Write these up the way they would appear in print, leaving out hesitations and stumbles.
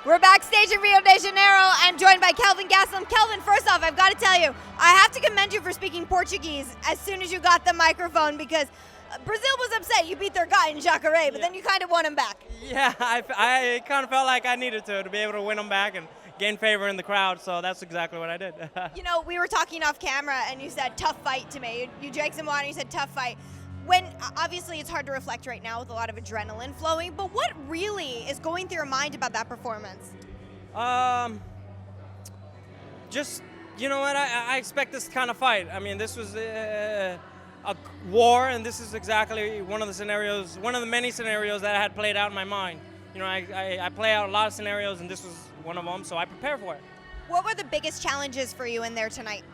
We're backstage in Rio de Janeiro. I'm joined by Kelvin Gastelum. Kelvin, first off, I've got to tell you, I have to commend you for speaking Portuguese as soon as you got the microphone because Brazil was upset. You beat their guy in Jacare, but then you kind of won him back. Yeah, I kind of felt like I needed to be able to win him back and gain favor in the crowd, so that's exactly what I did. You know, we were talking off camera, and you said tough fight to me. You drank some water, and you said tough fight. When obviously it's hard to reflect right now with a lot of adrenaline flowing, but what really is going through your mind about that performance? Just, you know what, I expect this kind of fight. I mean, this was a war, and this is exactly one of the many scenarios that I had played out in my mind. You know, I play out a lot of scenarios, and this was one of them, so I prepare for it. What were the biggest challenges for you in there tonight?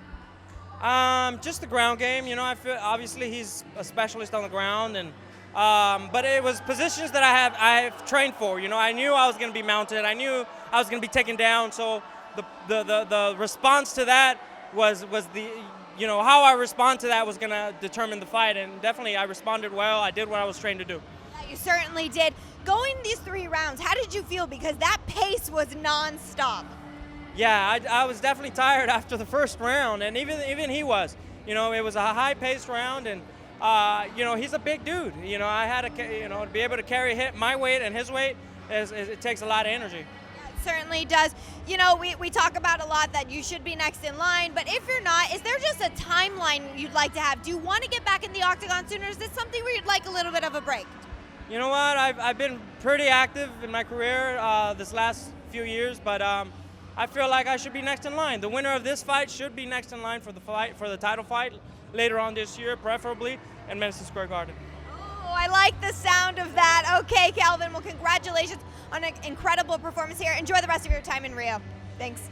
Just the ground game. You know, I feel obviously he's a specialist on the ground, and but it was positions that I've trained for. You know, I knew I was going to be mounted. I knew I was going to be taken down. So the response to that was the, you know, how I respond to that was going to determine the fight, and definitely I responded well. I did what I was trained to do. Yeah, you certainly did. Going these 3 rounds, how did you feel? Because that pace was nonstop. Yeah, I was definitely tired after the first round, and even he was. You know, it was a high-paced round, and you know, he's a big dude. You know, I had to, you know, to be able to carry my weight and his weight, it takes a lot of energy. Yeah, it certainly does. You know, we talk about a lot that you should be next in line, but if you're not, is there just a timeline you'd like to have? Do you want to get back in the octagon sooner? Is this something where you'd like a little bit of a break? You know what? I've been pretty active in my career this last few years, but I feel like I should be next in line. The winner of this fight should be next in line for the title fight later on this year, preferably in Madison Square Garden. Oh, I like the sound of that. Okay, Kelvin. Well, congratulations on an incredible performance here. Enjoy the rest of your time in Rio. Thanks.